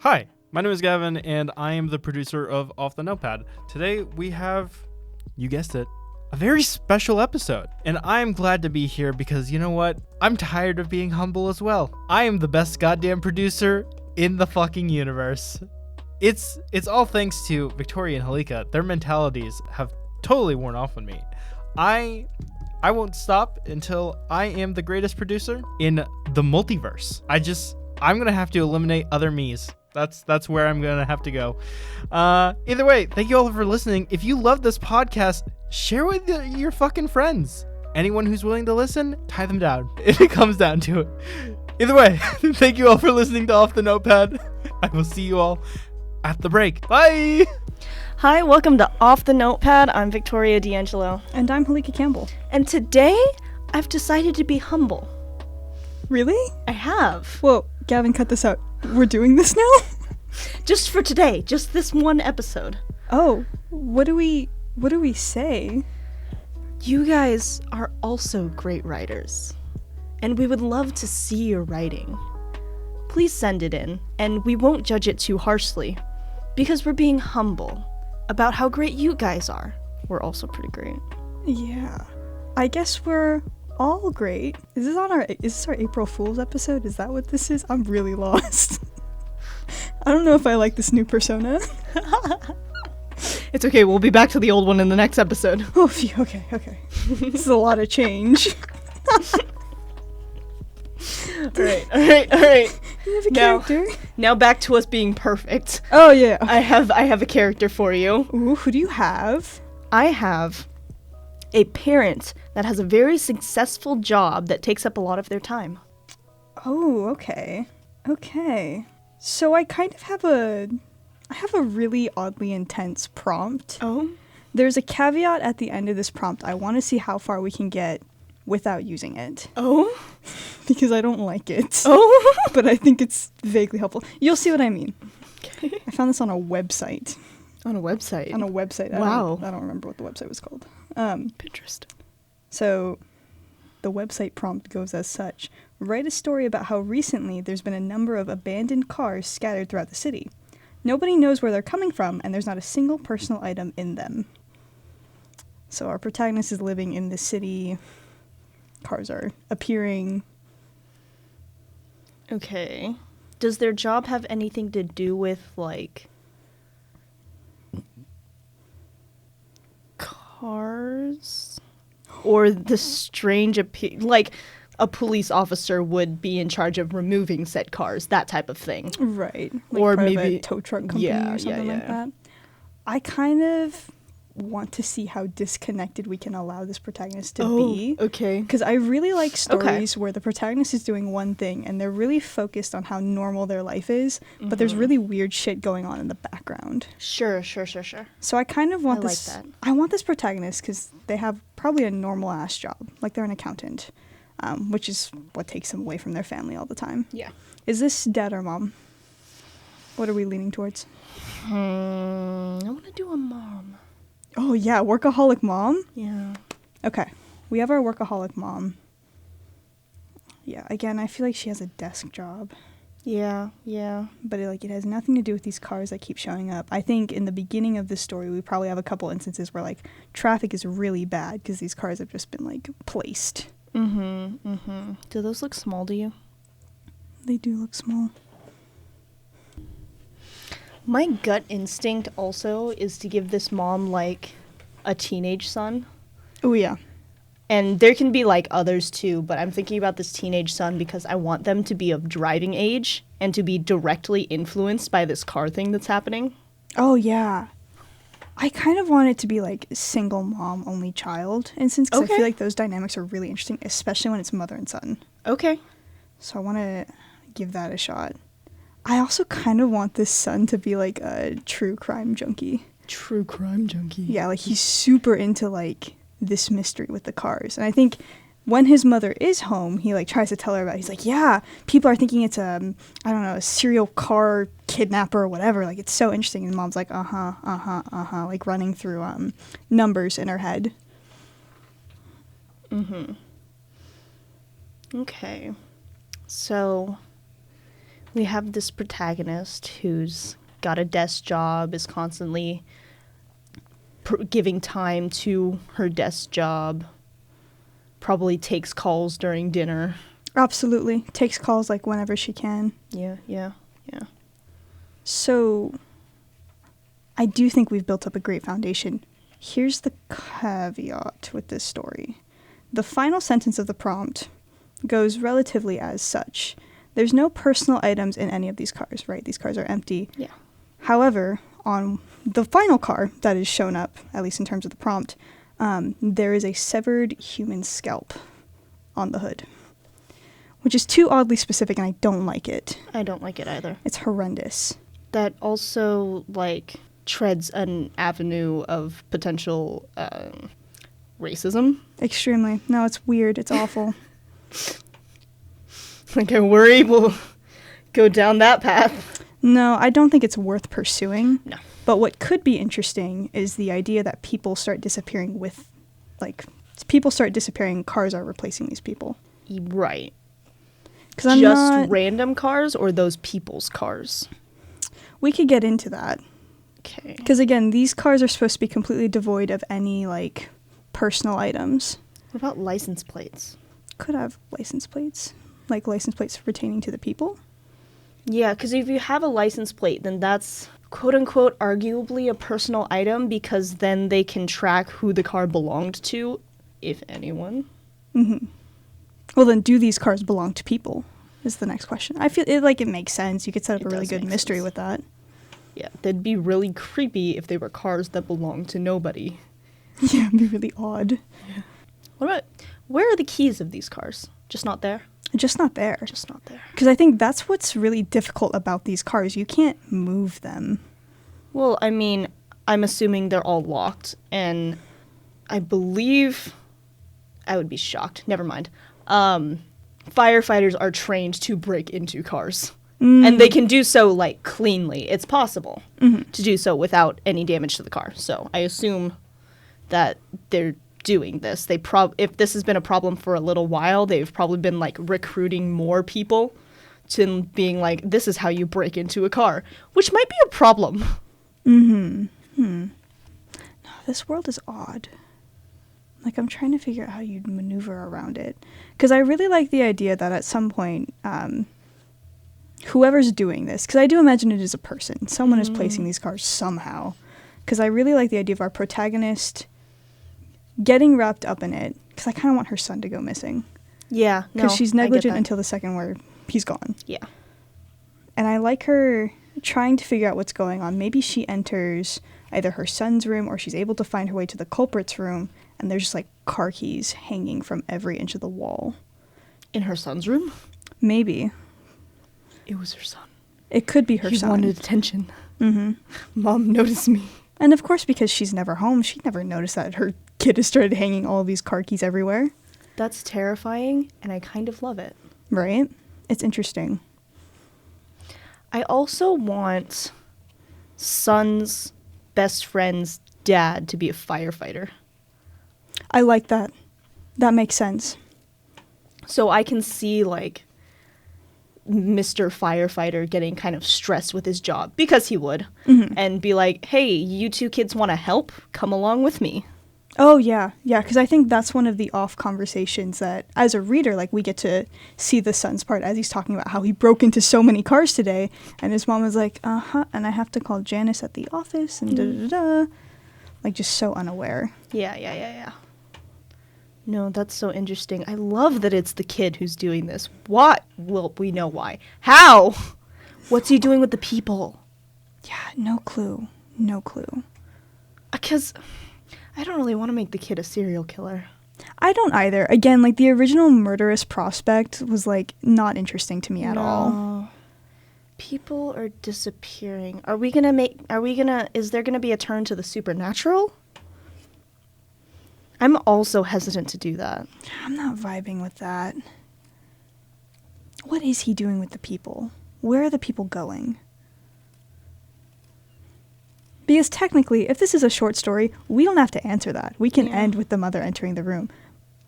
Hi, my name is Gavin, and I am the producer of Off the Notepad. Today we have, you guessed it, a very special episode. And I am glad to be here because you know what? I'm tired of being humble as well. I am the best goddamn producer in the fucking universe. It's all thanks to Victoria and Helika. Their mentalities have totally worn off on me. I won't stop until I am the greatest producer in the multiverse. I'm gonna have to eliminate other me's. That's where I'm gonna have to go. Either way, thank you all for listening. If you love this podcast, share with your fucking friends. Anyone who's willing to listen, tie them down if it comes down to it. Either way, thank you all for listening to Off the Notepad. I will see you all at the break. Bye! Hi, welcome to Off the Notepad. I'm Victoria D'Angelo. And I'm Helika Campbell. And today, I've decided to be humble. Really? I have. Whoa, Gavin, cut this out. We're doing this now? Just for today, just this one episode. Oh, what do we say? You guys are also great writers, and we would love to see your writing. Please send it in, and we won't judge it too harshly, because we're being humble about how great you guys are. We're also pretty great. Yeah. I guess we're all great. Is this our April Fool's episode? Is that what this is? I'm really lost. I don't know if I like this new persona. It's okay, we'll be back to the old one in the next episode. Oh, phew, okay. This is a lot of change. Alright. You have a character? Now back to us being perfect. Oh, yeah. I have a character for you. Ooh, who do you have? I have a parent that has a very successful job that takes up a lot of their time. Oh, okay. So I kind of have a really oddly intense prompt. Oh? There's a caveat at the end of this prompt. I want to see how far we can get without using it. Oh? Because I don't like it. Oh? But I think it's vaguely helpful. You'll see what I mean. Okay. I found this on a website. On a website? Wow. I don't remember what the website was called. Pinterest. So the website prompt goes as such. Write a story about how recently there's been a number of abandoned cars scattered throughout the city. Nobody knows where they're coming from, and there's not a single personal item in them. So our protagonist is living in the city. Cars are appearing. Okay. Does their job have anything to do with, like, cars? Or the strange like a police officer would be in charge of removing said cars, that type of thing. Right. Like or part maybe of a tow truck company or something like that. I kind of want to see how disconnected we can allow this protagonist to be. Okay. Because I really like stories where the protagonist is doing one thing and they're really focused on how normal their life is, but there's really weird shit going on in the background. Sure. So I kind of want like that. I want this protagonist because they have probably a normal ass job, like they're an accountant, which is what takes them away from their family all the time. Yeah. Is this dad or mom? What are we leaning towards? I want to do a mom. Oh, yeah, workaholic mom? Yeah. Okay, we have our workaholic mom. Yeah, again, I feel like she has a desk job. Yeah. But it has nothing to do with these cars that keep showing up. I think in the beginning of this story, we probably have a couple instances where, like, traffic is really bad because these cars have just been, like, placed. Do those look small to you? They do look small. My gut instinct also is to give this mom, like, a teenage son. Oh, yeah. And there can be, like, others, too, but I'm thinking about this teenage son because I want them to be of driving age and to be directly influenced by this car thing that's happening. Oh, yeah. I kind of want it to be, like, single mom, only child instance, because I feel like those dynamics are really interesting, especially when it's mother and son. Okay. So I want to give that a shot. I also kind of want this son to be, like, a true crime junkie. True crime junkie. Yeah, like, he's super into, like, this mystery with the cars. And I think when his mother is home, he, like, tries to tell her about it. He's like, yeah, people are thinking it's a serial car kidnapper or whatever. Like, it's so interesting. And mom's like, like, running through numbers in her head. Okay. So we have this protagonist who's got a desk job, is constantly giving time to her desk job, probably takes calls during dinner. Absolutely. Takes calls like whenever she can. Yeah. So I do think we've built up a great foundation. Here's the caveat with this story. The final sentence of the prompt goes relatively as such. There's no personal items in any of these cars, right? These cars are empty. Yeah. However, on the final car that is shown up, at least in terms of the prompt, there is a severed human scalp on the hood, which is too oddly specific, and I don't like it. I don't like it either. It's horrendous. That also, like, treads an avenue of potential racism. Extremely. No, it's weird. It's awful. Like, I worry we'll go down that path. No, I don't think it's worth pursuing. No. But what could be interesting is the idea that people start disappearing cars are replacing these people. Right. Because I'm just not... random cars or those people's cars? We could get into that. Okay. Because again, these cars are supposed to be completely devoid of any, like, personal items. What about license plates? Could have license plates. Like license plates pertaining to the people. Yeah, because if you have a license plate, then that's quote-unquote arguably a personal item, because then they can track who the car belonged to, if anyone. Mm-hmm. Well, then do these cars belong to people is the next question. I feel it makes sense. You could set up a really good mystery with that. Yeah, they'd be really creepy if they were cars that belonged to nobody. Yeah, it'd be really odd. Yeah. What about, where are the keys of these cars? Just not there? Just not there. Just not there. Because I think that's what's really difficult about these cars. You can't move them. Well, I mean, I'm assuming they're all locked, and I believe... I would be shocked. Never mind. Firefighters are trained to break into cars. And they can do so, like, cleanly. It's possible to do so without any damage to the car. So I assume that they're doing this. If this has been a problem for a little while, they've probably been, like, recruiting more people to being like, this is how you break into a car, which might be a problem. No, this world is odd. Like, I'm trying to figure out how you'd maneuver around it. Because I really like the idea that at some point, whoever's doing this, because I do imagine it is a person. Someone is placing these cars somehow. Because I really like the idea of our protagonist getting wrapped up in it. Because I kind of want her son to go missing. Yeah, no, because she's negligent until the second where he's gone. Yeah. And I like her trying to figure out what's going on. Maybe she enters either her son's room or she's able to find her way to the culprit's room, and there's just, like, car keys hanging from every inch of the wall. In her son's room? Maybe. It was her son. It could be her son. He wanted attention. Mom noticed me. And of course, because she's never home, she'd never noticed that her kid has started hanging all of these car keys everywhere. That's terrifying, and I kind of love it. Right? It's interesting. I also want son's best friend's dad to be a firefighter. I like that. That makes sense. So I can see, like, Mr. Firefighter getting kind of stressed with his job, because he would, and be like, hey, you two kids want to help? Come along with me. Oh, yeah. Yeah, because I think that's one of the off conversations that, as a reader, like, we get to see the son's part as he's talking about how he broke into so many cars today, and his mom was like, and I have to call Janice at the office, and da-da-da-da. Like, just so unaware. Yeah. No, that's so interesting. I love that it's the kid who's doing this. What? Well, we know why. How? What's he doing with the people? Yeah, no clue. No clue. Because I don't really want to make the kid a serial killer. I don't either. Again, like, the original murderous prospect was, like, not interesting to me at all. People are disappearing. Is there gonna be a turn to the supernatural? I'm also hesitant to do that. I'm not vibing with that. What is he doing with the people? Where are the people going? Because technically, if this is a short story, we don't have to answer that. We can end with the mother entering the room.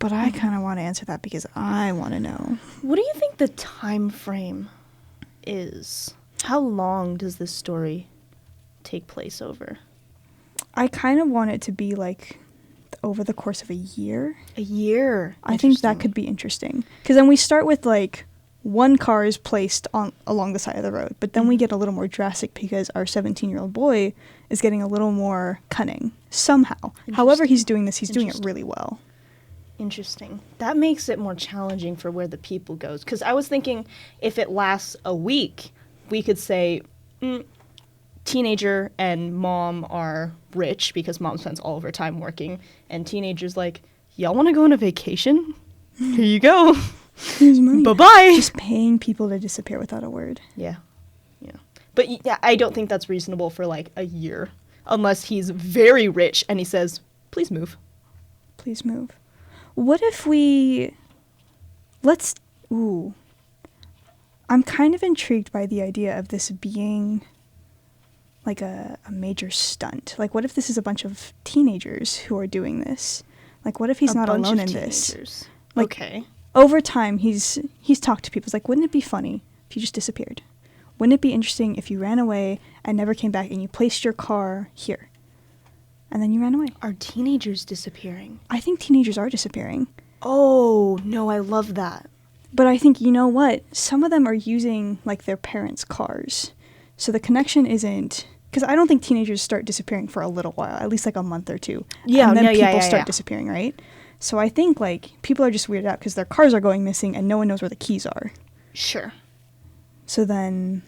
But I kind of want to answer that because I want to know. What do you think the time frame is. How long does this story take place over? I kind of want it to be like over the course of a year. A year. I think that could be interesting. Because then we start with like one car is placed along the side of the road, but then we get a little more drastic because our 17-year-old boy is getting a little more cunning somehow. However he's doing this, he's doing it really well. Interesting. That makes it more challenging for where the people goes. Because I was thinking if it lasts a week, we could say teenager and mom are rich because mom spends all of her time working, and teenager's like, y'all want to go on a vacation? Here you go. Here's money. Bye-bye. Just paying people to disappear without a word. Yeah. But yeah, I don't think that's reasonable for like a year, unless he's very rich and he says, please move. Please move. What if I'm kind of intrigued by the idea of this being like a major stunt. Like, what if this is a bunch of teenagers who are doing this? Like, what if he's not alone in this? Like, okay. Over time, he's talked to people. He's like, wouldn't it be funny if you just disappeared? Wouldn't it be interesting if you ran away and never came back and you placed your car here? And then you ran away. Are teenagers disappearing? I think teenagers are disappearing. Oh, no, I love that. But I think, you know what? Some of them are using, like, their parents' cars. So the connection isn't... Because I don't think teenagers start disappearing for a little while, at least, like, a month or two. Yeah, and then people people start disappearing, right? So I think, like, people are just weirded out because their cars are going missing and no one knows where the keys are. Sure. So then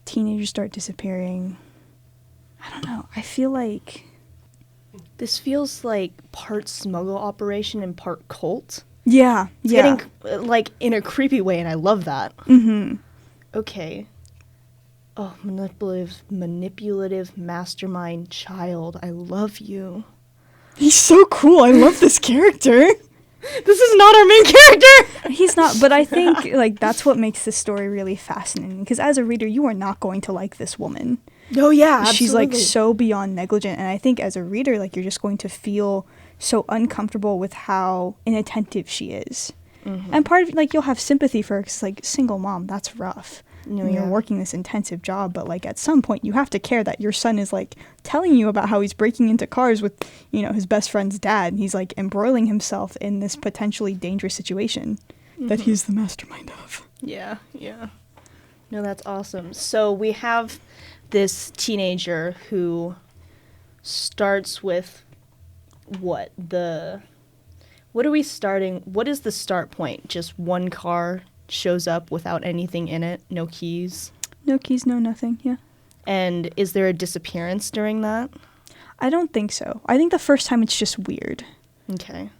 teenagers start disappearing. I don't know. I feel like... This feels like part smuggle operation and part cult. Yeah, It's yeah. getting, like, in a creepy way, and I love that. Mm-hmm. Okay. Oh, manipulative mastermind child. I love you. He's so cool. I love this character. This is not our main character! He's not, but I think, like, that's what makes this story really fascinating. Because as a reader, you are not going to like this woman. Oh, yeah, absolutely. She's, like, so beyond negligent. And I think as a reader, like, you're just going to feel so uncomfortable with how inattentive she is. Mm-hmm. And part of, like, you'll have sympathy for her because, like, single mom, that's rough. You know, you're working this intensive job, but, like, at some point you have to care that your son is, like, telling you about how he's breaking into cars with, you know, his best friend's dad. And he's, like, embroiling himself in this potentially dangerous situation that he's the mastermind of. Yeah. No, that's awesome. So we have this teenager who starts with what are we starting? What is the start point? Just one car shows up without anything in it, no keys? No keys, no nothing, yeah. And is there a disappearance during that? I don't think so. I think the first time it's just weird. Okay.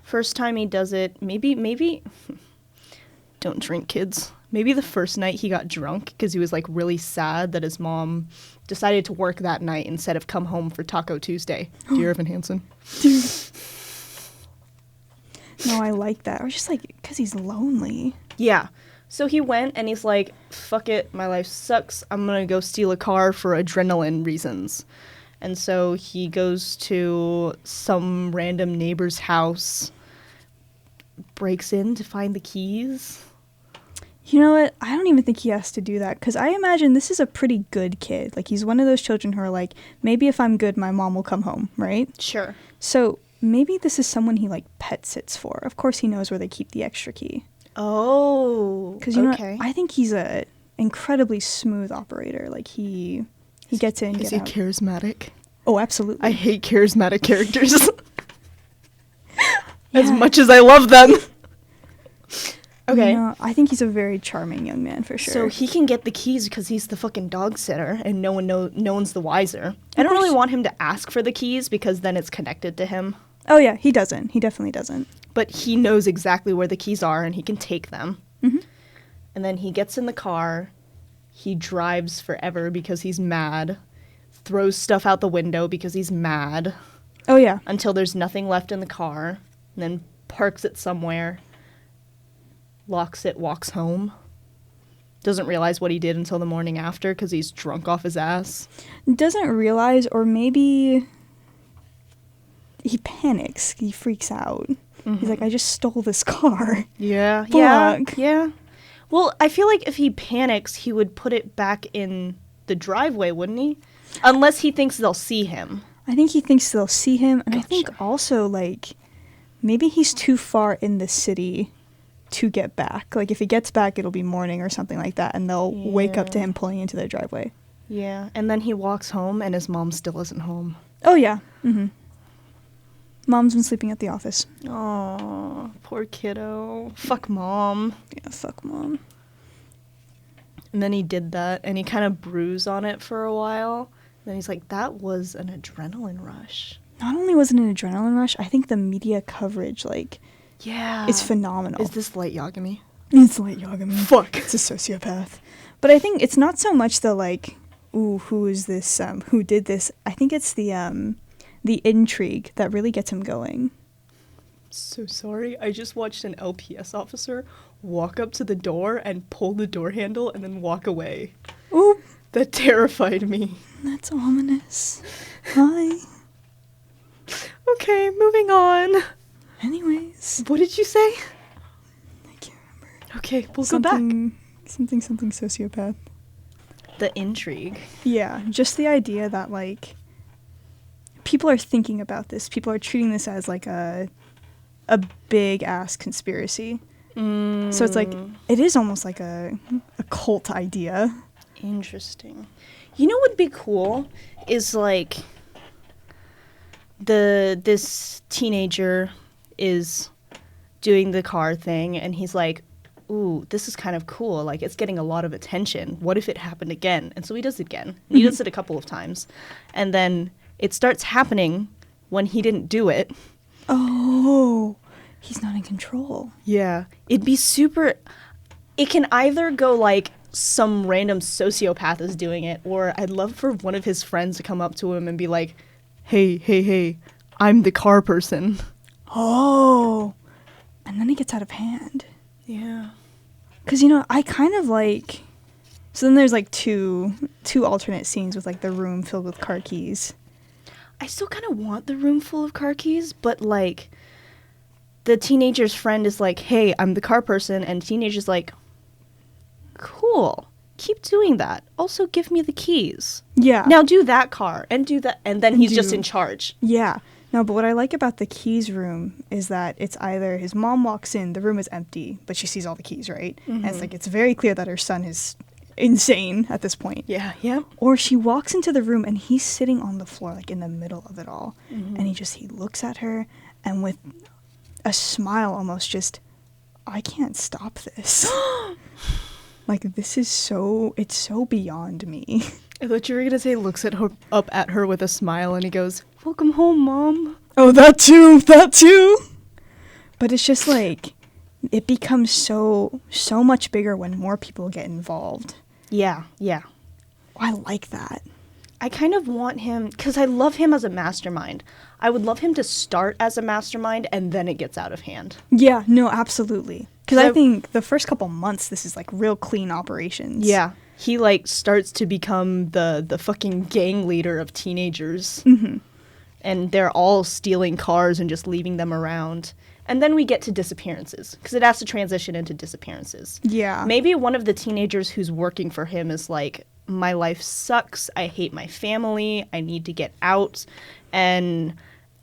First time he does it, maybe don't drink, kids. Maybe the first night he got drunk because he was, like, really sad that his mom decided to work that night instead of come home for Taco Tuesday. Dear Evan Hansen. Dude. No, I like that. Or just, like, because he's lonely. Yeah. So he went and he's like, fuck it, my life sucks. I'm going to go steal a car for adrenaline reasons. And so he goes to some random neighbor's house, breaks in to find the keys. You know what? I don't even think he has to do that because I imagine this is a pretty good kid. Like, he's one of those children who are like, maybe if I'm good, my mom will come home, right? Sure. So maybe this is someone he, like, pet sits for. Of course he knows where they keep the extra key. Oh, because you know, I think he's a incredibly smooth operator. Like he gets in. Is he charismatic? Oh, absolutely. I hate charismatic characters as much as I love them. Okay, I think he's a very charming young man for sure. So he can get the keys because he's the fucking dog sitter, and no one's the wiser. I don't really want him to ask for the keys because then it's connected to him. Oh yeah, he doesn't. He definitely doesn't. But he knows exactly where the keys are, and he can take them. Mm-hmm. And then he gets in the car. He drives forever because he's mad. Throws stuff out the window because he's mad. Oh, yeah. Until there's nothing left in the car. And then parks it somewhere. Locks it, walks home. Doesn't realize what he did until the morning after because he's drunk off his ass. Doesn't realize, or maybe he panics. He freaks out. Mm-hmm. He's like, I just stole this car. Yeah. Fuck. Yeah. Well, I feel like if he panics, he would put it back in the driveway, wouldn't he? Unless he thinks they'll see him. I think he thinks they'll see him, and I Gotcha. think also, like, maybe he's too far in the city to get back. Like, if he gets back, it'll be morning or something like that, and they'll wake up to Yeah. him pulling into their driveway. Yeah, and then he walks home, and his mom still isn't home. Oh, yeah. Mom's been sleeping at the office. Oh, poor kiddo. Fuck mom. Yeah, fuck mom. And then he did that, and he kind of bruised on it for a while. Then he's like, that was an adrenaline rush. Not only was it an adrenaline rush, I think the media coverage, like, Yeah. is phenomenal. Is this light Yagami? It's like Yagami. Fuck. It's a sociopath. But I think it's not so much the, like, ooh, who is this, who did this? I think it's the intrigue that really gets him going. So sorry. I just watched an LPS officer walk up to the door and pull the door handle and then walk away. Ooh, That terrified me. that's ominous. Hi. Okay, moving on. Anyways, What did you say? I can't remember. Okay, we'll go back. Something sociopath. The intrigue. Yeah, just the idea that, like, people are thinking about this. People are treating this as, like, a big ass conspiracy. So it's like, it is almost like a cult idea. Interesting. You know what would be cool is like this teenager is doing the car thing and he's like, ooh, this is kind of cool. Like, it's getting a lot of attention. What if it happened again? And so he does it again. He does it a couple of times. And then it starts happening when he didn't do it. Oh, he's not in control. Yeah. It'd be super... It can either go like some random sociopath is doing it, or I'd love for one of his friends to come up to him and be like, hey, I'm the car person. Oh, and then it gets out of hand. Yeah. Because, I kind of like... So then there's, like, two alternate scenes with, like, the room filled with car keys. I still kind of want the room full of car keys, but like the teenager's friend is like, hey, I'm the car person, and the teenager's like, cool, keep doing that. Also give me the keys. Yeah. Now do that car and do that, and then he's just Do- in charge. Yeah. No, but what I like about the keys room is that it's either his mom walks in, the room is empty, but she sees all the keys, right? And it's like, it's very clear that her son is insane at this point. Yeah, yeah. Or she walks into the room and he's sitting on the floor, like in the middle of it all. And he looks at her and with a smile almost just, I can't stop this. Like, this is it's so beyond me. I thought you were gonna say looks up at her with a smile, and he goes, welcome home, Mom. Oh, that too. But it's just like, it becomes so much bigger when more people get involved. Yeah, yeah. I like that. I kind of want him, because I love him as a mastermind. I would love him to start as a mastermind, and then it gets out of hand. Yeah, no, absolutely. Because So- I think the first couple months, this is like real clean operations. Yeah. He, like, starts to become the fucking gang leader of teenagers. And they're all stealing cars and just leaving them around. And then we get to disappearances, because it has to transition into disappearances. Yeah. Maybe one of the teenagers who's working for him is like, my life sucks, I hate my family, I need to get out. And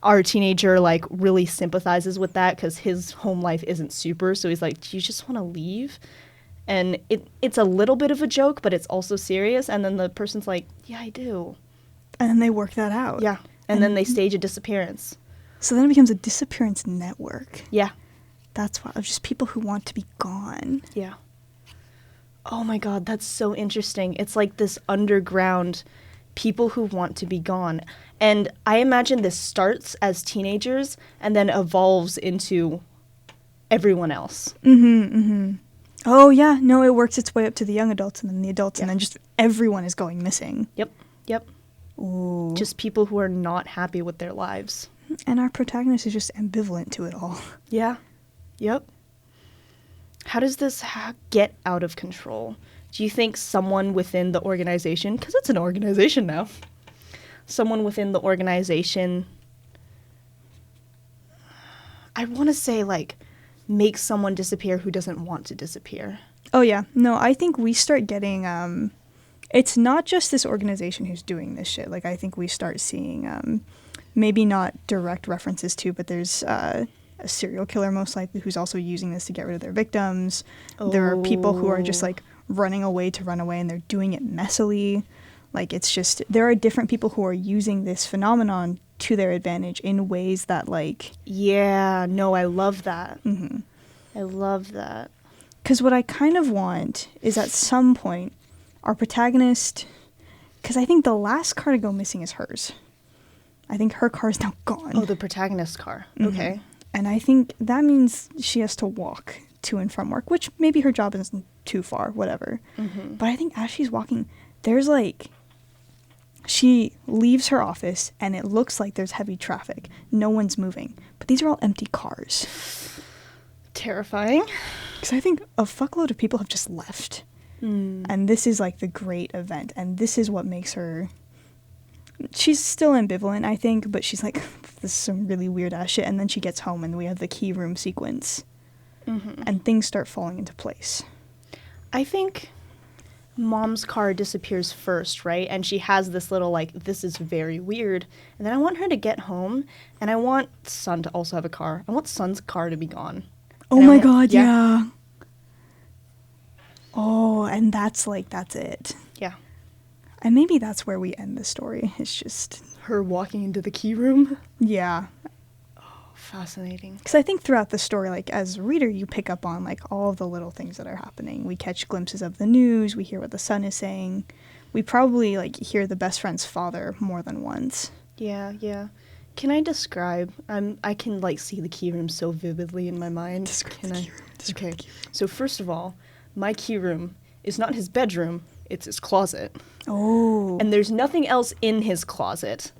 our teenager, like, really sympathizes with that because his home life isn't super. So he's like, do you just want to leave? And it's a little bit of a joke, but it's also serious. And then the person's like, yeah, I do. And then they work that out. Yeah. And then they stage a disappearance. So then it becomes a disappearance network. Yeah. That's why, of just people who want to be gone. Yeah. Oh my God, that's so interesting. It's like this underground people who want to be gone. And I imagine this starts as teenagers and then evolves into everyone else. Oh, yeah. No, it works its way up to the young adults and then the adults, and then just everyone is going missing. Yep. Ooh. Just people who are not happy with their lives. And our protagonist is just ambivalent to it all. Yeah. Yep. How does this get out of control? Do you think someone within the organization, because it's an organization now, someone within the organization, I want to say, like, make someone disappear who doesn't want to disappear? Oh yeah, no, I think we start getting it's not just this organization who's doing this shit. Like I think we start seeing maybe not direct references to, but there's a serial killer most likely who's also using this to get rid of their victims. There are people who are just like running away to run away, and they're doing it messily. Like it's just, there are different people who are using this phenomenon to their advantage in ways that like... Yeah, no, I love that. Mm-hmm. I love that. Because what I kind of want is at some point, our protagonist... Because I think the last car to go missing is hers. I think her car is now gone. Oh, the protagonist's car. Mm-hmm. Okay. And I think that means she has to walk to and from work, which maybe her job isn't too far, whatever. Mm-hmm. But I think as she's walking, there's like... She leaves her office, and it looks like there's heavy traffic. No one's moving. But these are all empty cars. Terrifying. Because I think a fuckload of people have just left. And this is like the great event. And this is what makes her... She's still ambivalent, I think, but she's like, this is some really weird ass shit. And then she gets home, and we have the key room sequence. Mm-hmm. And things start falling into place. I think mom's car disappears first, right? And she has this little, like, this is very weird. And then I want her to get home, and I want son to also have a car. I want son's car to be gone. Oh my god, yeah. Oh, and that's it. Yeah. And maybe that's where we end the story. It's just... Her walking into the key room. Yeah. Fascinating. Because I think throughout the story, like, as a reader, you pick up on, like, all of the little things that are happening. We catch glimpses of the news. We hear what the son is saying. We probably, like, hear the best friend's father more than once. Yeah, yeah. Can I describe? I can, like, see the key room so vividly in my mind. Describe Can the I? key room. Okay. So first of all, my key room is not his bedroom. It's his closet. Oh. And there's nothing else in his closet.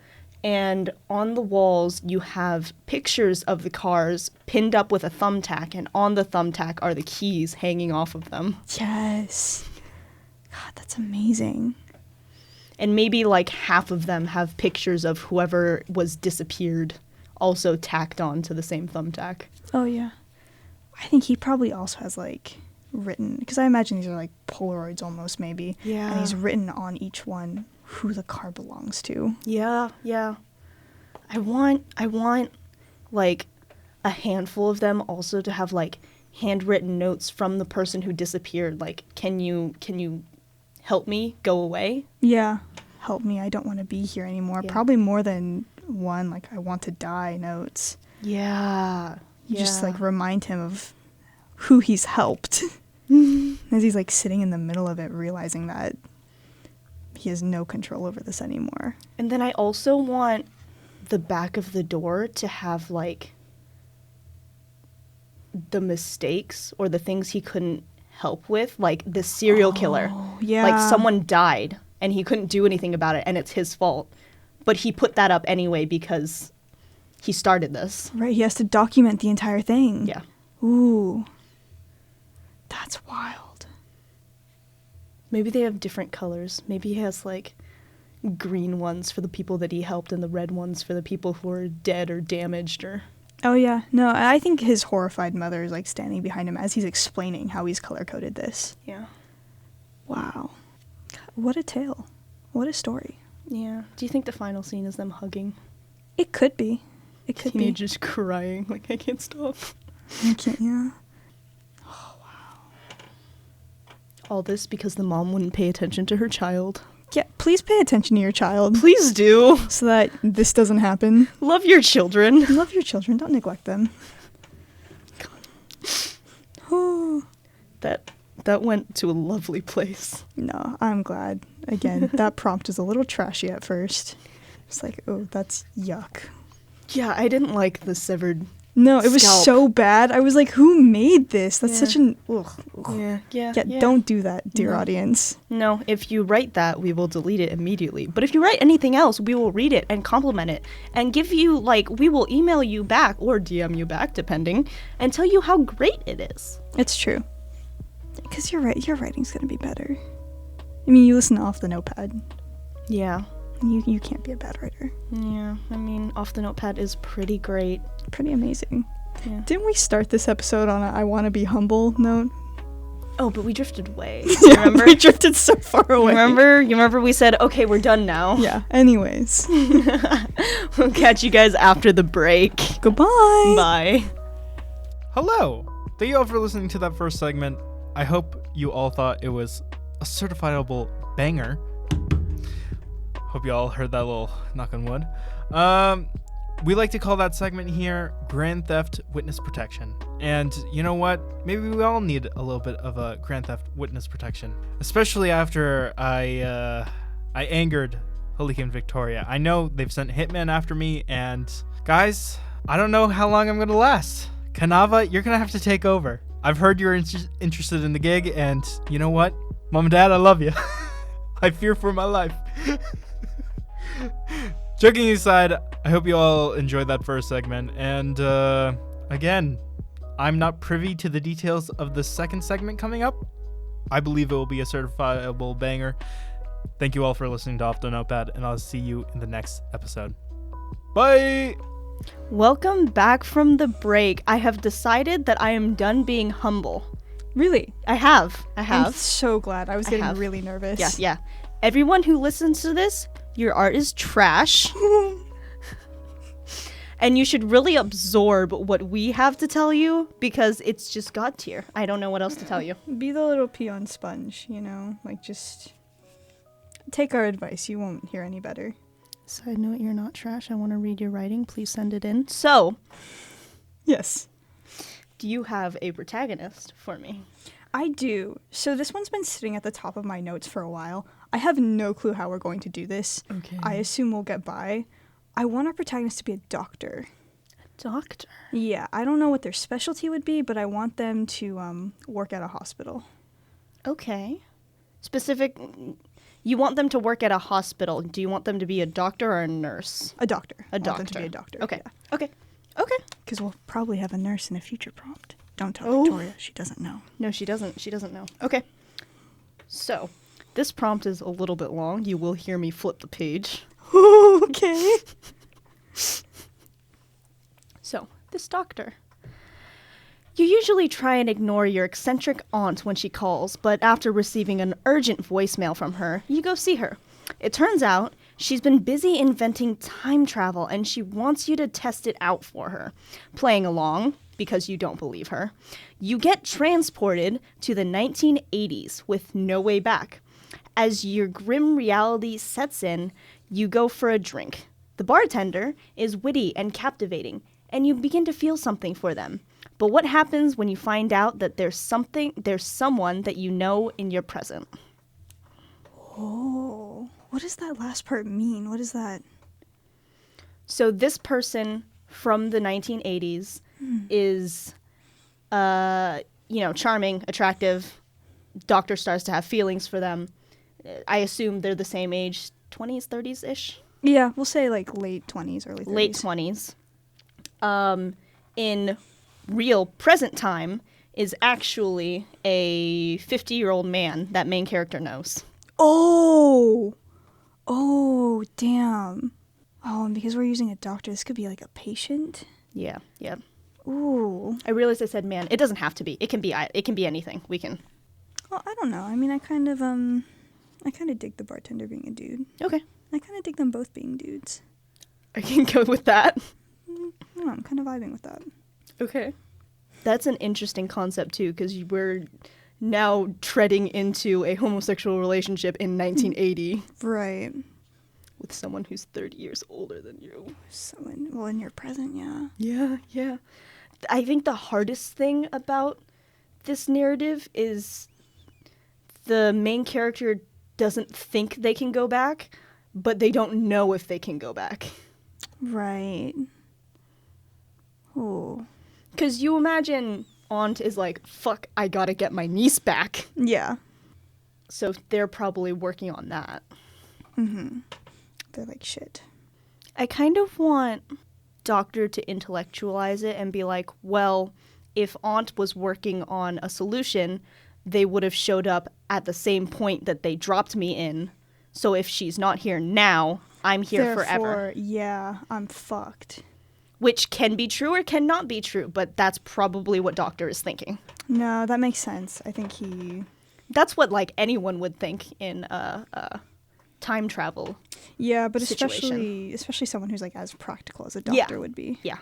And on the walls, you have pictures of the cars pinned up with a thumbtack, and on the thumbtack are the keys hanging off of them. Yes. God, that's amazing. And maybe like half of them have pictures of whoever was disappeared also tacked on to the same thumbtack. Oh, yeah. I think he probably also has, like, written... Because I imagine these are, like, Polaroids almost, maybe. Yeah. And he's written on each one who the car belongs to. Yeah, yeah. I want like a handful of them also to have like handwritten notes from the person who disappeared. Like, can you help me go away? Yeah. Help me, I don't want to be here anymore. Yeah. Probably more than one, like, I want to die notes. Yeah. You just, like, remind him of who he's helped. As he's, like, sitting in the middle of it, realizing that he has no control over this anymore. And then I also want the back of the door to have, like, the mistakes or the things he couldn't help with, like the serial killer. Yeah. Like, someone died and he couldn't do anything about it and it's his fault. But he put that up anyway because he started this. Right, he has to document the entire thing. Yeah. Ooh. That's wild. Maybe they have different colors. Maybe he has, like, green ones for the people that he helped and the red ones for the people who are dead or damaged or... Oh, yeah. No, I think his horrified mother is, like, standing behind him as he's explaining how he's color-coded this. Yeah. Wow. God, what a tale. What a story. Yeah. Do you think the final scene is them hugging? It could be. It could be. Teenagers crying, like, I can't stop. I can't, yeah. All this because the mom wouldn't pay attention to her child. Yeah, please pay attention to your child. Please do. So that this doesn't happen. Love your children. Love your children. Don't neglect them. Oh. That went to a lovely place. No, I'm glad. Again, that prompt was a little trashy at first. It's like, oh, that's yuck. Yeah, I didn't like the severed No, it was scalp. so bad. I was like, who made this? That's Yeah. such an... Ugh. Yeah. Don't do that, dear No. audience. No, if you write that, we will delete it immediately. But if you write anything else, we will read it and compliment it and give you, like, we will email you back or DM you back, depending, and tell you how great it is. It's true. Because your writing's going to be better. I mean, you listen to Off the Notepad. Yeah. You can't be a bad writer. Yeah, I mean, Off the Notepad is pretty great. Pretty amazing. Yeah. Didn't we start this episode on a I want to be humble note? Oh, but we drifted away. Yeah, Remember? we drifted so far away. You remember we said, okay, we're done now. Yeah, anyways. We'll catch you guys after the break. Goodbye. Bye. Hello! Thank you all for listening to that first segment. I hope you all thought it was a certifiable banger. Hope you all heard that little knock on wood. We like to call that segment here Grand Theft Witness Protection. And you know what? Maybe we all need a little bit of a Grand Theft Witness Protection. Especially after I angered Helika and Victoria. I know they've sent hitmen after me, and guys, I don't know how long I'm going to last. Kanava, you're going to have to take over. I've heard you're interested in the gig, and you know what? Mom and Dad, I love you. I fear for my life. Joking aside, I hope you all enjoyed that first segment. And again, I'm not privy to the details of the second segment coming up. I believe it will be a certifiable banger. Thank you all for listening to Off the Notepad, and I'll see you in the next episode. Bye! Welcome back from the break. I have decided that I am done being humble. Really? I have. I'm so glad. I was I getting have. really nervous. Yeah. Everyone who listens to this, your art is trash. And you should really absorb what we have to tell you, because it's just God tier. I don't know what else to tell you. Be the little peon sponge, Like, just take our advice. You won't hear any better. Side note, you're not trash. I want to read your writing. Please send it in. So, Yes. do you have a protagonist for me? I do. So this one's been sitting at the top of my notes for a while. I have no clue how we're going to do this. Okay. I assume we'll get by. I want our protagonist to be a doctor. Doctor. Yeah, I don't know what their specialty would be, but I want them to work at a hospital. Okay. Specific. You want them to work at a hospital. Do you want them to be a doctor or a nurse? A doctor. A I want them doctor. to be a doctor. Okay. Yeah. Okay. Because we'll probably have a nurse in a future prompt. Don't tell Oh. Victoria. She doesn't know. No, she doesn't. She doesn't know. Okay. So, this prompt is a little bit long. You will hear me flip the page. Okay. So, this doctor. You usually try and ignore your eccentric aunt when she calls, but after receiving an urgent voicemail from her, you go see her. It turns out she's been busy inventing time travel, and she wants you to test it out for her. Playing along, because you don't believe her, you get transported to the 1980s with no way back. As your grim reality sets in, you go for a drink. The bartender is witty and captivating, and you begin to feel something for them. But what happens when you find out that there's someone that you know in your present? Oh, what does that last part mean? What is that? So this person from the 1980s is, charming, attractive. Doctor starts to have feelings for them. I assume they're the same age, 20s, 30s-ish? Yeah, we'll say like late 20s, early 30s. Late 20s. In real present time is actually a 50-year-old man that main character knows. Oh, damn. Oh, and because we're using a doctor, this could be like a patient. Yeah. Ooh. I realized I said man. It doesn't have to be. It can be anything. We can. Well, I don't know. I mean, I kind of dig the bartender being a dude. Okay. I kind of dig them both being dudes. I can go with that. I don't know, I'm kind of vibing with that. Okay. That's an interesting concept too, because we're now treading into a homosexual relationship in 1980 Right. with someone who's 30 years older than you. So, in your present, yeah. Yeah. I think the hardest thing about this narrative is the main character doesn't think they can go back, but they don't know if they can go back. Right. Oh. Because you imagine Aunt is like, fuck, I gotta get my niece back. Yeah. So they're probably working on that. Mm-hmm. They're like, shit. I kind of want Doctor to intellectualize it and be like, well, if Aunt was working on a solution, they would have showed up at the same point that they dropped me in. So if she's not here now, I'm here forever. Yeah, I'm fucked. which can be true or cannot be true, but that's probably what Doctor is thinking. No, that makes sense. I think That's what, like, anyone would think in time travel. Yeah, but situation. especially someone who's, like, as practical as a doctor would be. Yeah.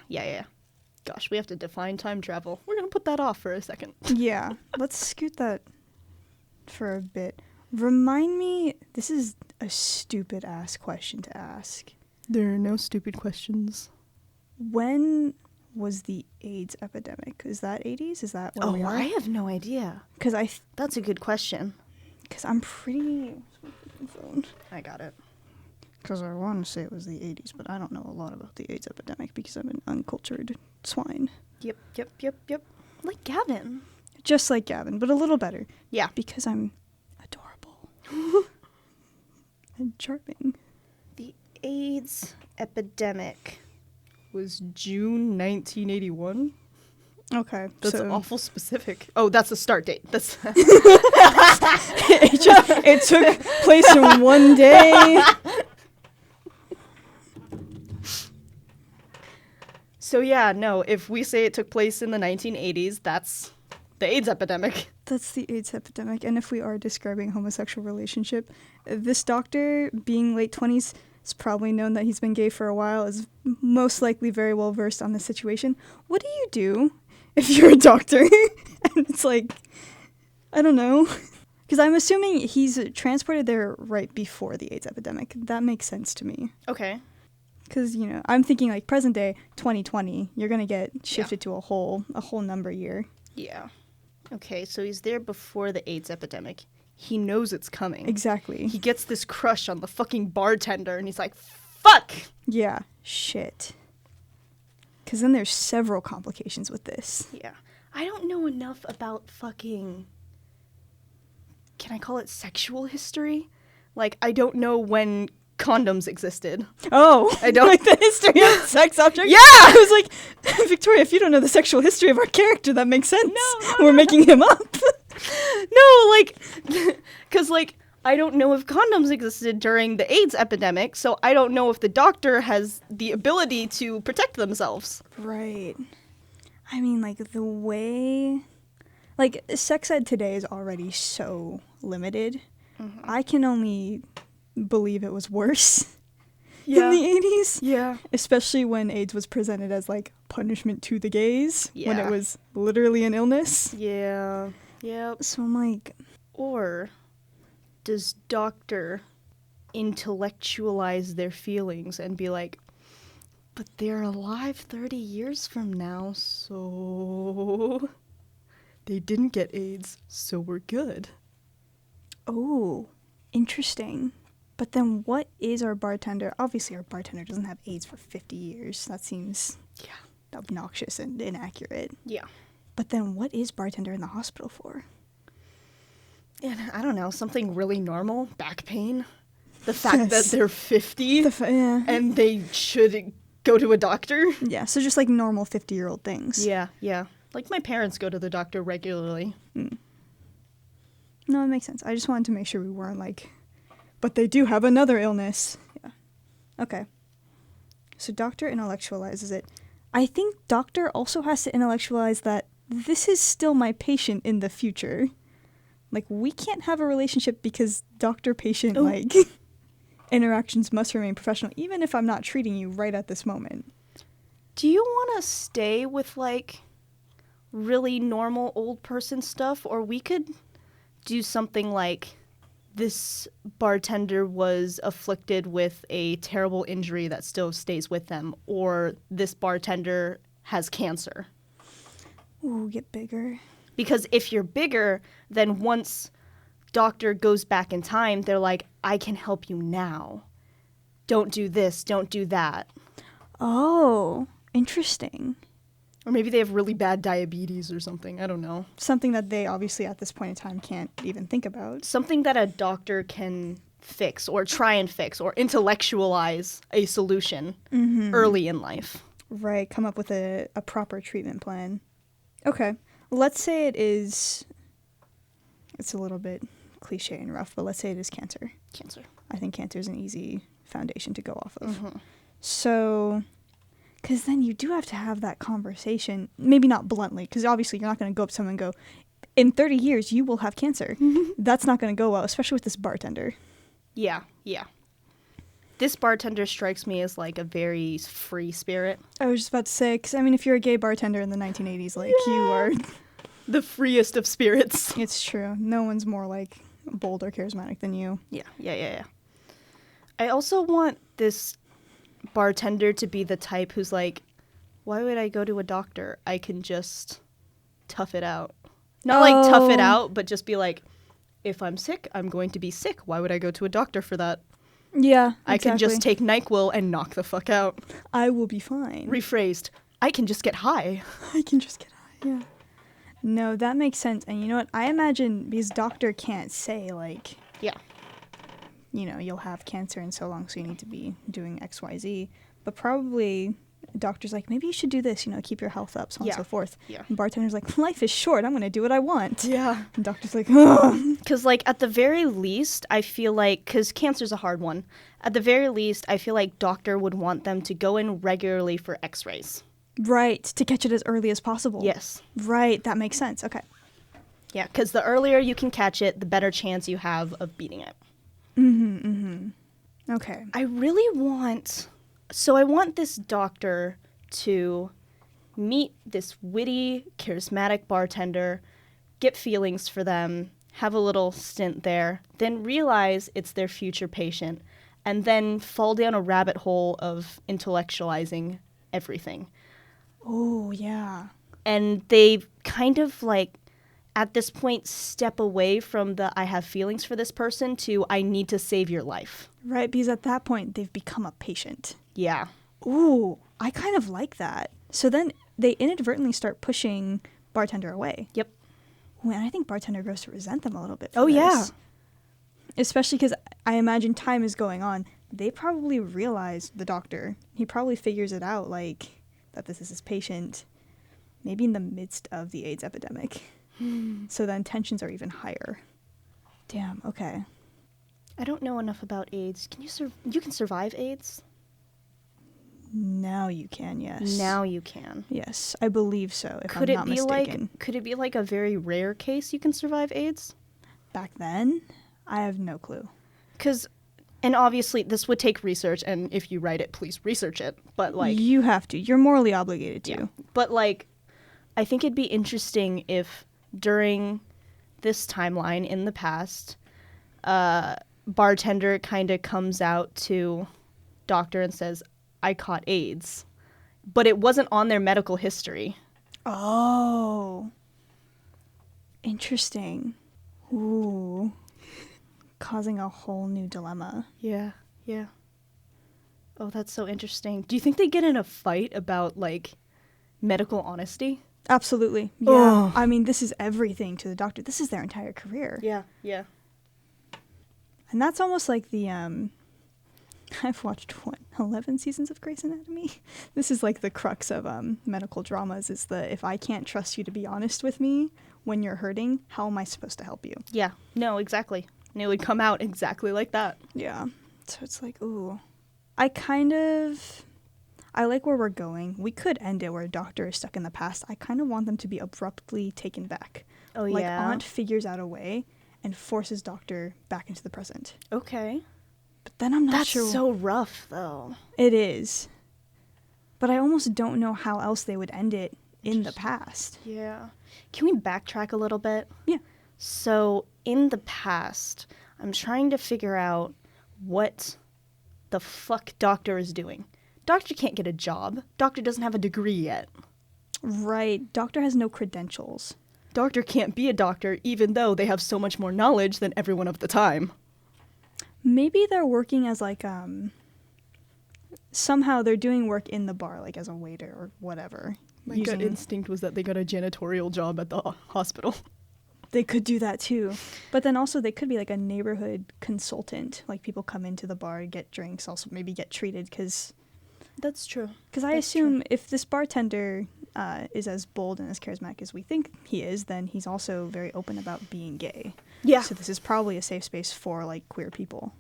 Gosh, we have to define time travel. We're going to put that off for a second. Yeah, let's scoot that for a bit. Remind me, this is a stupid-ass question to ask. There are no stupid questions. When was the AIDS epidemic? Is that 80s? Is that where we are? I have no idea. That's a good question. Because I'm pretty... I got it. Because I want to say it was the 80s, but I don't know a lot about the AIDS epidemic because I'm an uncultured swine. Yep. Like Gavin. Just like Gavin, but a little better. Yeah. Because I'm adorable. And charming. The AIDS epidemic was June 1981. Okay. That's awful specific. Oh, that's the start date. That's it took place in one day. So yeah, no, if we say it took place in the 1980s, that's the AIDS epidemic. That's the AIDS epidemic. And if we are describing a homosexual relationship, this doctor, being late 20s, is probably known that he's been gay for a while, is most likely very well versed on the situation. What do you do if you're a doctor? And it's like, I don't know. Because I'm assuming he's transported there right before the AIDS epidemic. That makes sense to me. Okay. Because, I'm thinking like present day, 2020, you're going to get shifted to a whole number year. Yeah. Okay, so he's there before the AIDS epidemic. He knows it's coming. Exactly. He gets this crush on the fucking bartender, and he's like, fuck! Yeah, shit. Because then there's several complications with this. Yeah. I don't know enough about fucking... Can I call it sexual history? Like, I don't know when condoms existed. Oh, I don't... like the history of sex objects? Yeah! I was like, Victoria, if you don't know the sexual history of our character, that makes sense. No. We're making him up. No, like, because, like, I don't know if condoms existed during the AIDS epidemic, so I don't know if the doctor has the ability to protect themselves. Right. I mean, like, the way... Like, sex ed today is already so limited. Mm-hmm. I can only believe it was worse in the 80s. Yeah. Especially when AIDS was presented as, like, punishment to the gays. Yeah. When it was literally an illness. Yeah. Yep. So I'm like... Or does doctor intellectualize their feelings and be like, but they're alive 30 years from now, so... They didn't get AIDS, so we're good. Oh, interesting. But then what is our bartender? Obviously, our bartender doesn't have AIDS for 50 years. That seems obnoxious and inaccurate. Yeah. But then what is bartender in the hospital for? And I don't know, something really normal, back pain. The fact that they're 50 and they should go to a doctor. Yeah, so just like normal 50-year-old things. Yeah. Like my parents go to the doctor regularly. Mm. No, it makes sense. I just wanted to make sure we weren't like, but they do have another illness. Yeah. Okay. So doctor intellectualizes it. I think doctor also has to intellectualize that this is still my patient in the future. Like, we can't have a relationship because doctor-patient, like, interactions must remain professional, even if I'm not treating you right at this moment. Do you want to stay with, like, really normal old person stuff? Or we could do something like this bartender was afflicted with a terrible injury that still stays with them. Or this bartender has cancer. Ooh, get bigger. Because if you're bigger, then once doctor goes back in time, they're like, I can help you now. Don't do this, don't do that. Oh, interesting. Or maybe they have really bad diabetes or something. I don't know. Something that they obviously at this point in time can't even think about. Something that a doctor can fix or try and fix or intellectualize a solution early in life. Right, come up with a proper treatment plan. Okay. Let's say it's a little bit cliche and rough, but let's say it is cancer. I think cancer is an easy foundation to go off of. Mm-hmm. So, Because then you do have to have that conversation, maybe not bluntly, because obviously you're not going to go up to someone and go, in 30 years, you will have cancer. That's not going to go well, especially with this bartender. Yeah. This bartender strikes me as like a very free spirit. I was just about to say, because I mean, if you're a gay bartender in the 1980s, like you are... The freest of spirits. It's true. No one's more like bold or charismatic than you. Yeah. I also want this bartender to be the type who's like, why would I go to a doctor? I can just tough it out. Not like tough it out, but just be like, if I'm sick, I'm going to be sick. Why would I go to a doctor for that? Yeah, exactly. I can just take NyQuil and knock the fuck out. I will be fine. Rephrased, I can just get high. I can just get high, yeah. No, that makes sense. And you know what? I imagine because doctor can't say like, Yeah. you know, you'll have cancer in so long, so you need to be doing X, Y, Z. But probably doctor's like, maybe you should do this, you know, keep your health up, so on and so forth. Yeah. And bartender's like, life is short. I'm going to do what I want. Yeah. And doctor's like, ugh. Because, like, at the very least, I feel like, because cancer's a hard one, at the very least, I feel like doctor would want them to go in regularly for x-rays. Right, to catch it as early as possible. Yes. Right, that makes sense. Okay. Yeah, because the earlier you can catch it, the better chance you have of beating it. Okay. I really want... So I want this doctor to meet this witty, charismatic bartender, get feelings for them, have a little stint there, then realize it's their future patient, and then fall down a rabbit hole of intellectualizing everything. Oh, yeah. And they kind of like, at this point, step away from the I have feelings for this person to I need to save your life. Right, because at that point, they've become a patient. Yeah. Ooh, I kind of like that. So then they inadvertently start pushing bartender away. Yep. Ooh, and I think bartender grows to resent them a little bit for Oh, this. yeah. Especially because I imagine time is going on. They probably realize, the doctor, he probably figures it out, like, that this is his patient, maybe in the midst of the AIDS epidemic. So then tensions are even higher. Damn, okay. I don't know enough about AIDS. Can you can survive AIDS? Now you can, yes. Now you can. Yes, I believe so, if Could I'm it not be mistaken. could it be like a very rare case you can survive AIDS? Back then, I have no clue. And obviously this would take research, and if you write it, please research it. But like You have to. You're morally obligated to. yeah. But like I think it'd be interesting if during this timeline in the past, bartender kind of comes out to doctor and says, I caught AIDS. But it wasn't on their medical history. Oh. Interesting. Ooh. Causing a whole new dilemma. Yeah. Oh, that's so interesting. Do you think they get in a fight about, like, medical honesty? Absolutely. Yeah. Ugh. I mean, this is everything to the doctor. This is their entire career. Yeah. And that's almost like the, I've watched, 11 seasons of Grey's Anatomy? This is like the crux of medical dramas, is the, if I can't trust you to be honest with me when you're hurting, how am I supposed to help you? Yeah. No, exactly. And it would come out exactly like that. Yeah. So it's like, ooh. I like where we're going. We could end it where a doctor is stuck in the past. I kind of want them to be abruptly taken back. Oh, like yeah? Aunt figures out a way and forces doctor back into the present. Okay. But then I'm not That's sure. so rough, though. It is. But I almost don't know how else they would end it in the past. Yeah. Can we backtrack a little bit? Yeah. So, in the past, I'm trying to figure out what the fuck Doctor is doing. Doctor can't get a job. Doctor doesn't have a degree yet. Right. Doctor has no credentials. Doctor can't be a doctor even though they have so much more knowledge than everyone of the time. Maybe they're working as like, somehow they're doing work in the bar, like as a waiter or whatever. My gut instinct was that they got a janitorial job at the hospital. They could do that too. But then also they could be like a neighborhood consultant. Like people come into the bar, get drinks, also maybe get treated because... That's true. Because I assume if this bartender is as bold and as charismatic as we think he is, then he's also very open about being gay. Yeah. So this is probably a safe space for like queer people.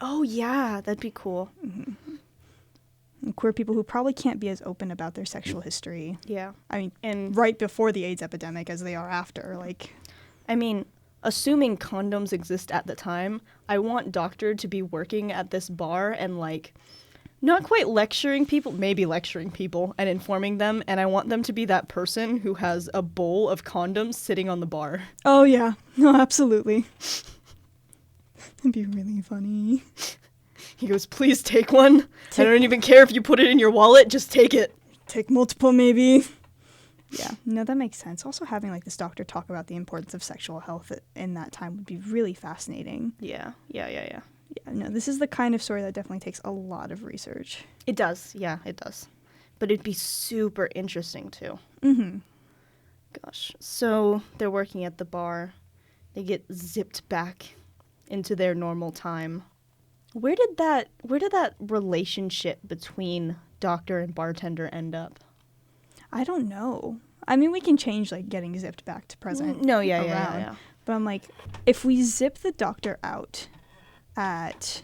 Oh, yeah. That'd be cool. And queer people who probably can't be as open about their sexual history. Yeah. I mean, And right before the AIDS epidemic as they are after. Like, I mean, assuming condoms exist at the time, I want Doctor to be working at this bar and, like, not quite lecturing people, maybe lecturing people and informing them, and I want them to be that person who has a bowl of condoms sitting on the bar. oh yeah, no, absolutely. That'd be really funny. He goes, please take one. I don't even care if you put it in your wallet, just take it. Take multiple, maybe. Yeah, no, that makes sense. Also, having like this doctor talk about the importance of sexual health in that time would be really fascinating. Yeah. Yeah, no, this is the kind of story that definitely takes a lot of research. It does. Yeah, it does. But it'd be super interesting, too. Mm-hmm. Gosh. So they're working at the bar. They get zipped back into their normal time. Where did that relationship between doctor and bartender end up? I don't know. I mean, we can change like getting zipped back to present. No, yeah, around. yeah. But I'm like, if we zip the doctor out at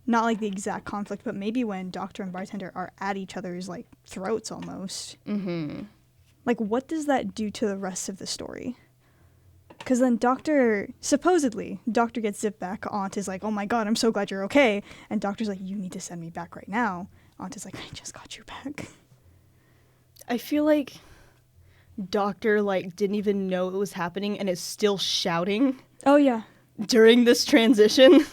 not like the exact conflict, but maybe when doctor and bartender are at each other's like throats almost. Mm-hmm. Like, what does that do to the rest of the story? Because then supposedly, doctor gets zipped back. Aunt is like, oh my god, I'm so glad you're okay. And doctor's like, you need to send me back right now. Aunt is like, I just got you back. I feel like doctor like didn't even know it was happening and is still shouting Oh yeah. during this transition.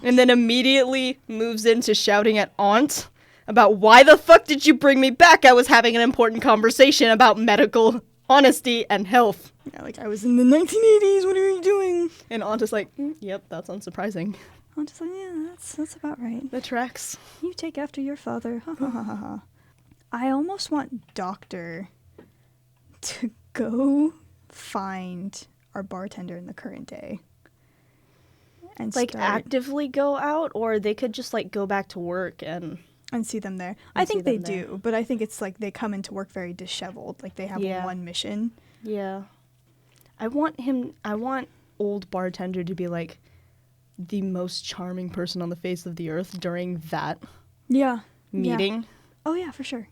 And then immediately moves into shouting at Aunt about why the fuck did you bring me back? I was having an important conversation about medical honesty and health. Yeah, like, I was in the 1980s, what are you doing? And Aunt is like, yep, that's unsurprising. Aunt is like, yeah, that's about right. That tracks. You take after your father. Ha ha ha ha ha. I almost want Doctor to go find our bartender in the current day. And Like start actively go out, or they could just like go back to work and see them there. I think see they them there. do, but I think it's like they come into work very disheveled. Like they have Yeah. one mission. yeah. I want old bartender to be like the most charming person on the face of the earth during that Yeah. meeting. Yeah. Oh yeah, for sure.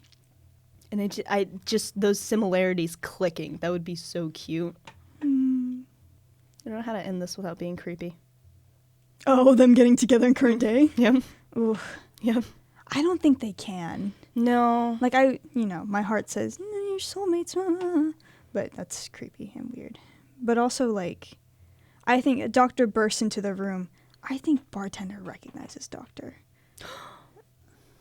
And I just those similarities clicking. That would be so cute. Mm. I don't know how to end this without being creepy. Oh, them getting together in current day? Yep. Oof. Yep. I don't think they can. No. Like, my heart says, your soulmates, but that's creepy and weird. But also, like, I think a doctor bursts into the room. I think bartender recognizes doctor.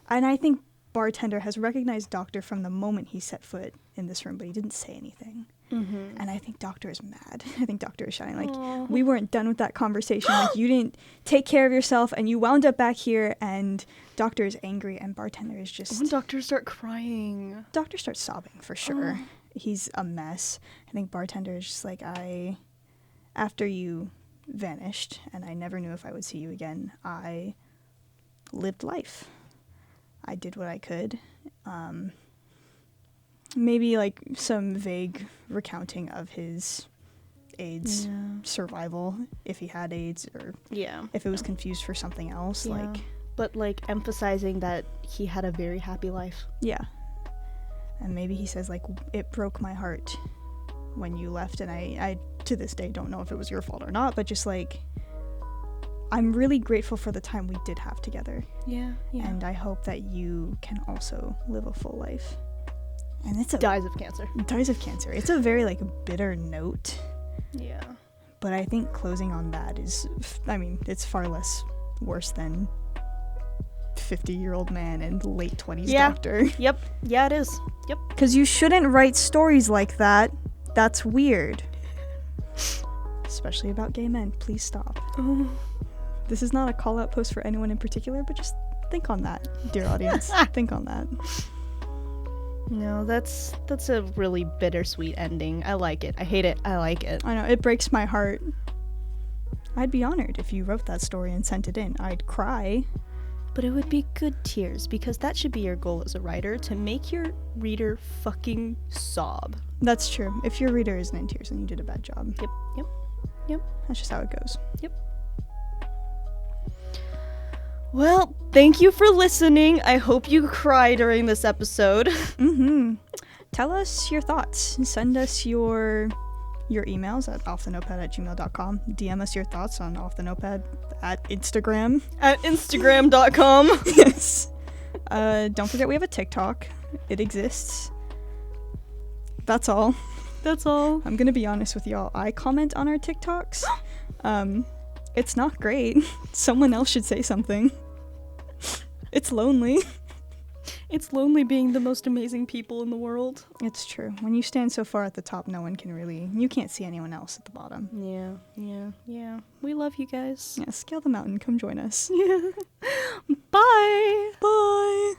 And I think bartender has recognized doctor from the moment he set foot in this room, but he didn't say anything. Mm-hmm. And I think doctor is mad. I think doctor is shouting, like, Aw. we weren't done with that conversation. Like, you didn't take care of yourself, and you wound up back here, and doctor is angry, and bartender is just... When doctors start crying. Doctor starts sobbing, for sure. Oh. He's a mess. I think bartender is just like, after you vanished, and I never knew if I would see you again, I lived life. I did what I could. Maybe like some vague recounting of his AIDS survival, if he had AIDS, or Yeah. if it was confused for something else. Yeah. Like, But like emphasizing that he had a very happy life. yeah. And maybe he says, like, it broke my heart when you left, and I to this day don't know if it was your fault or not, but just like, I'm really grateful for the time we did have together. Yeah. And I hope that you can also live a full life. And it's dies of cancer. dies of cancer. It's a very like bitter note, Yeah. but I think closing on that is, it's far less worse than 50-year-old man and late 20s Yeah. doctor. Yep. Yeah, it is. Yep. Because you shouldn't write stories like that. That's weird. Especially about gay men. Please stop. Oh. This is not a call-out post for anyone in particular, but just think on that, dear audience. Think on that. No, that's a really bittersweet ending. I like it. I hate it. I like it. I know, it breaks my heart. I'd be honored if you wrote that story and sent it in. I'd cry. But it would be good tears, because that should be your goal as a writer, to make your reader fucking sob. That's true. If your reader isn't in tears, then you did a bad job. Yep. That's just how it goes. Well, Thank you for listening. I hope you cry during this episode. Tell us your thoughts. Send us your emails at offthenotepad@gmail.com. DM us your thoughts on Off the Notepad at Instagram. At Instagram.com. Yes. Don't forget we have a TikTok. It exists. That's all. That's all. I'm gonna be honest with y'all. I comment on our TikToks. It's not great. Someone else should say something. It's lonely. It's lonely being the most amazing people in the world. It's true. When you stand so far at the top, you can't see anyone else at the bottom. Yeah. We love you guys. Yeah, scale the mountain. Come join us. Yeah. Bye. Bye.